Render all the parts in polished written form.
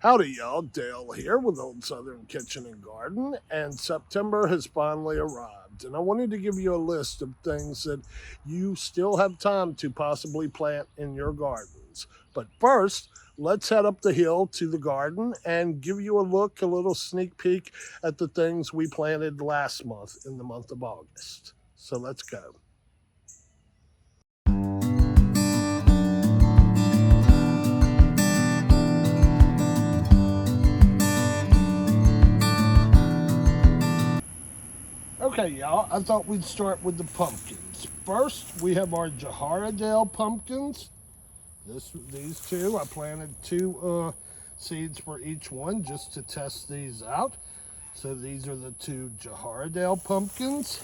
Howdy, y'all. Dale here with Old Southern Kitchen and Garden, and September has finally arrived. And I wanted to give you a list of things that you still have time to possibly plant in your gardens. But first, let's head up the hill to the garden and give you a little sneak peek at the things we planted last month in the month of August. So let's go. Okay, y'all, I thought we'd start with the pumpkins. First, we have our Jaharadale pumpkins. These two, I planted two seeds for each one just to test these out. So these are the two Jaharadale pumpkins.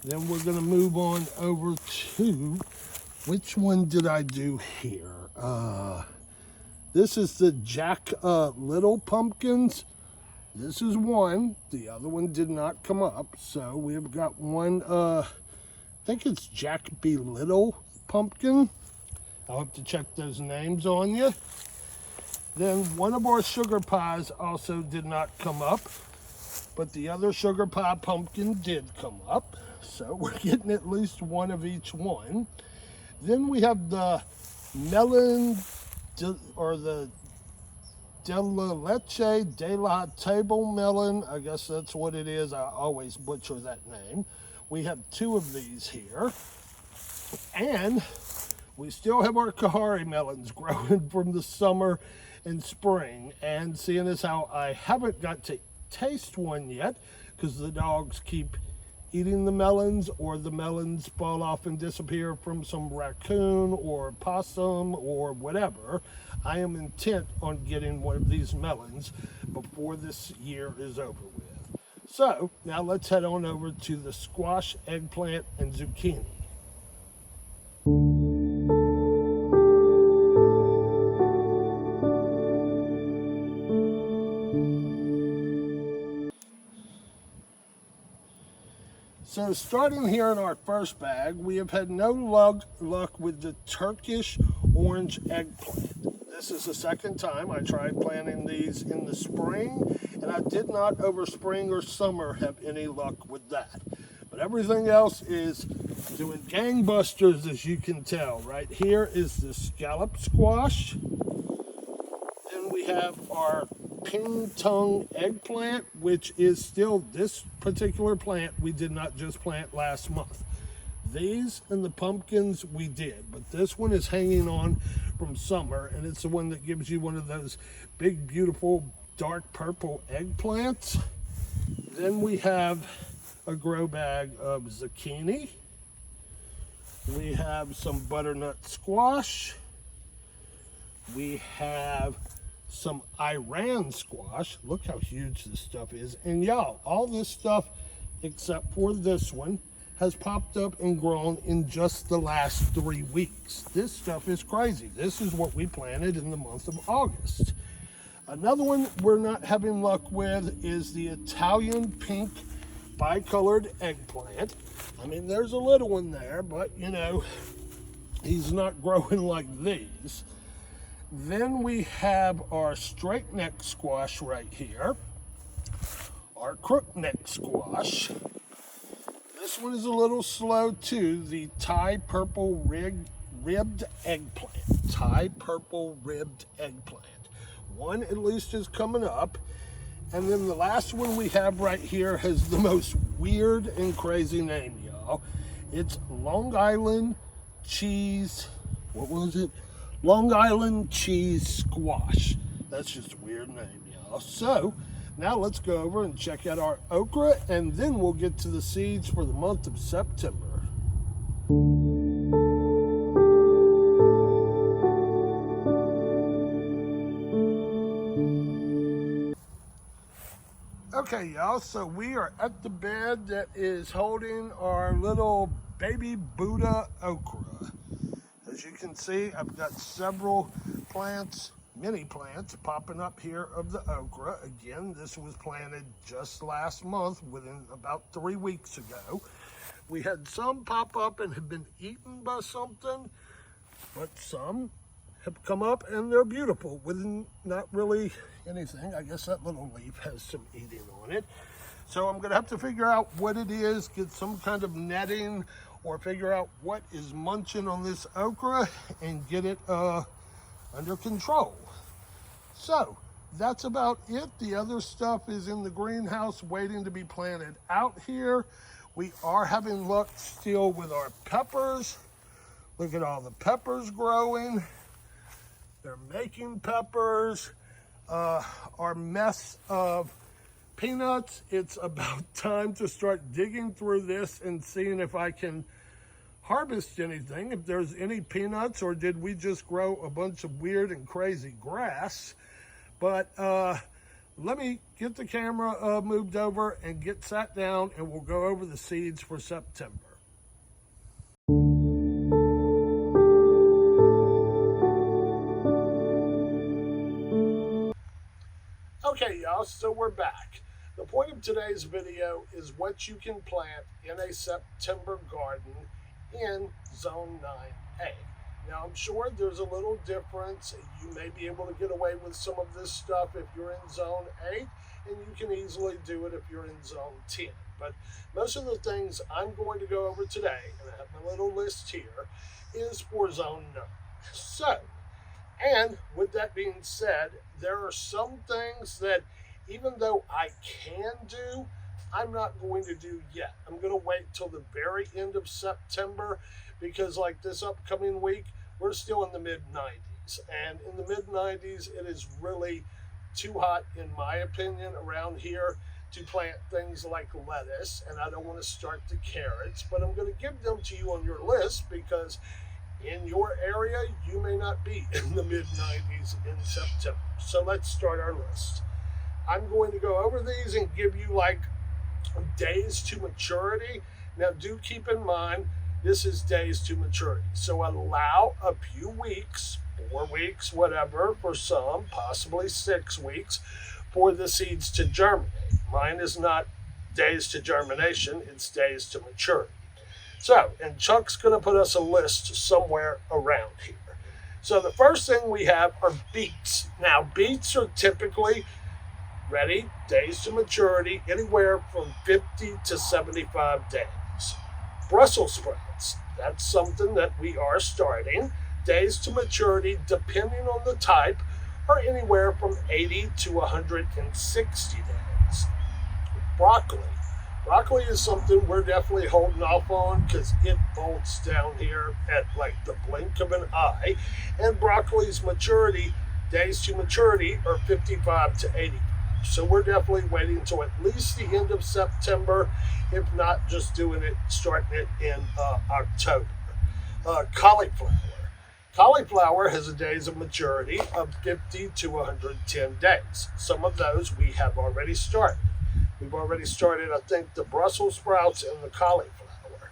Then we're going to move on over to, which one did I do here? This is the Jack Little pumpkins. This is one. The other one did not come up. So we've got one, I think it's Jack B. Little pumpkin. I'll have to check those names on you. Then one of our sugar pies also did not come up, but the other sugar pie pumpkin did come up. So we're getting at least one of each one. Then we have the melon, or the de la leche de la table melon. I guess that's what it is. I always butcher that name. We have two of these here. And we still have our Kahari melons growing from the summer and spring. And seeing as how I haven't got to taste one yet, because the dogs keep eating the melons, or the melons fall off and disappear from some raccoon or possum or whatever, I am intent on getting one of these melons before this year is over with. So now let's head on over to the squash, eggplant, and zucchini. So starting here in our first bag, we have had no luck with the Turkish orange eggplant. This is the second time I tried planting these in the spring, and I did not over spring or summer have any luck with that. But everything else is doing gangbusters, as you can tell. Right here is the scallop squash. Then we have our ping tongue eggplant, which is still this particular plant we did not just plant last month. These and the pumpkins we did, but this one is hanging on from summer, and it's the one that gives you one of those big, beautiful, dark purple eggplants. Then we have a grow bag of zucchini. We have some butternut squash. We have some Iran squash. Look how huge this stuff is. And y'all, all this stuff, except for this one, has popped up and grown in just the last 3 weeks. This stuff is crazy. This is what we planted in the month of August. Another one we're not having luck with is the Italian pink bicolored eggplant. I mean, there's a little one there, but you know, he's not growing like these. Then we have our straight neck squash right here, our crook neck squash. This one is a little slow too, the Thai purple ribbed eggplant. Thai purple ribbed eggplant. One at least is coming up. And then the last one we have right here has the most weird and crazy name, y'all. It's Long Island cheese, what was it? Long Island cheese squash. That's just a weird name, y'all. So now let's go over and check out our okra, and then we'll get to the seeds for the month of September. Okay, y'all, so we are at the bed that is holding our little baby Buddha okra. As you can see, I've got several plants, mini plants, popping up here of the okra. Again, this was planted just last month, within about 3 weeks ago. We had some pop up and have been eaten by something, but some have come up, and they're beautiful with not really anything. I guess that little leaf has some eating on it. So I'm gonna have to figure out what it is, get some kind of netting, or figure out what is munching on this okra and get it under control. So that's about it. The other stuff is in the greenhouse waiting to be planted out here. We are having luck still with our peppers. Look at all the peppers growing. They're making peppers. Our mess of peanuts, it's about time to start digging through this and seeing if I can harvest anything, if there's any peanuts, or did we just grow a bunch of weird and crazy grass. But let me get the camera moved over and get sat down, and we'll go over the seeds for September. Okay, y'all, so we're back. The point of today's video is what you can plant in a September garden in Zone 9A. Now, I'm sure there's a little difference. You may be able to get away with some of this stuff if you're in Zone 8, and you can easily do it if you're in Zone 10. But most of the things I'm going to go over today, and I have my little list here, is for Zone 9. So, and with that being said, there are some things that even though I can do, I'm not going to do yet. I'm going to wait till the very end of September, because like this upcoming week, we're still in the mid-90s. And in the mid-90s, it is really too hot, in my opinion, around here to plant things like lettuce. And I don't want to start the carrots, but I'm going to give them to you on your list, because in your area, you may not be in the mid-90s in September. So let's start our list. I'm going to go over these and give you like days to maturity. Now do keep in mind, this is days to maturity. So allow a few weeks, 4 weeks, whatever, for some, possibly 6 weeks, for the seeds to germinate. Mine is not days to germination, it's days to maturity. So, and Chuck's going to put us a list somewhere around here. So the first thing we have are beets. Now, beets are typically ready, days to maturity, anywhere from 50 to 75 days. Brussels sprouts, that's something that we are starting. Days to maturity, depending on the type, are anywhere from 80 to 160 days. Broccoli. Broccoli is something we're definitely holding off on, because it bolts down here at like the blink of an eye. And broccoli's maturity, days to maturity, are 55 to 80. So we're definitely waiting until at least the end of September, if not just doing it, starting it in October. Cauliflower. Cauliflower has a days of maturity of 50 to 110 days. Some of those we have already started. We've already started, I think, the Brussels sprouts and the cauliflower.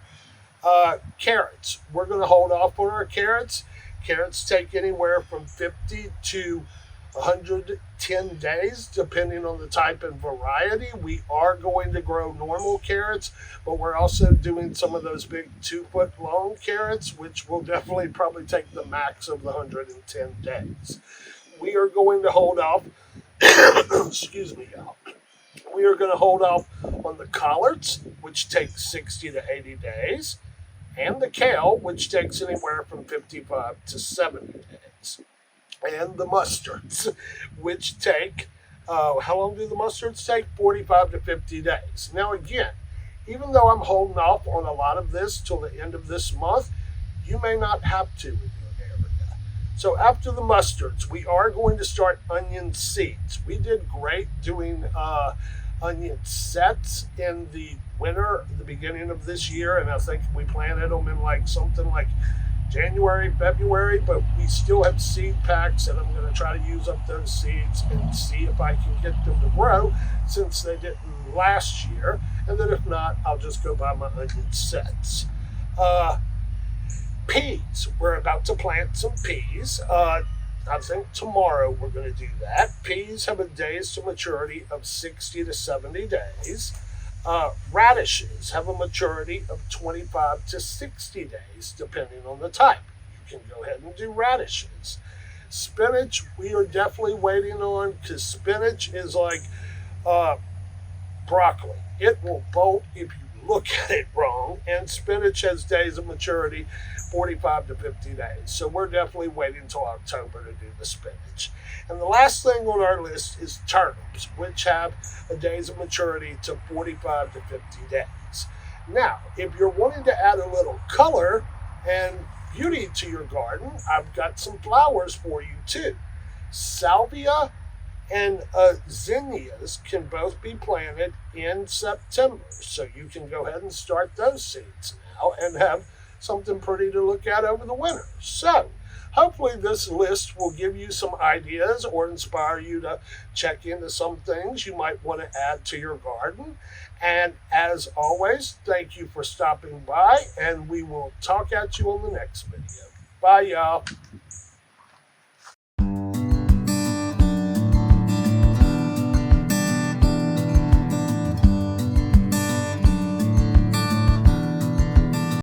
Carrots. We're going to hold off on our carrots. Carrots take anywhere from 50 to 110 days, depending on the type and variety. We are going to grow normal carrots, but we're also doing some of those big 2-foot long carrots, which will definitely probably take the max of the 110 days. We are going to hold off, excuse me, y'all. We are going to hold off on the collards, which take 60 to 80 days, and the kale, which takes anywhere from 55 to 70 days. And the mustards, which take, how long do the mustards take? 45 to 50 days. Now again, even though I'm holding off on a lot of this till the end of this month, you may not have to in your area. So after the mustards, we are going to start onion seeds. We did great doing onion sets in the winter, the beginning of this year, and I think we planted them in like something like January, February, but we still have seed packs, and I'm going to try to use up those seeds and see if I can get them to grow, since they didn't last year. And then if not, I'll just go buy my onion sets. Peas. We're about to plant some peas. I think tomorrow we're going to do that. Peas have a days to maturity of 60 to 70 days. Radishes have a maturity of 25 to 60 days, depending on the type. You can go ahead and do radishes. Spinach, we are definitely waiting on, because spinach is like broccoli. It will bolt if you look at it wrong, and spinach has days of maturity 45 to 50 days. So we're definitely waiting until October to do the spinach. And the last thing on our list is turnips, which have a days of maturity to 45 to 50 days. Now, if you're wanting to add a little color and beauty to your garden, I've got some flowers for you too. Salvia and zinnias can both be planted in September. So you can go ahead and start those seeds now and have something pretty to look at over the winter. So hopefully this list will give you some ideas or inspire you to check into some things you might want to add to your garden. And as always, thank you for stopping by, and we will talk at you on the next video. Bye, y'all.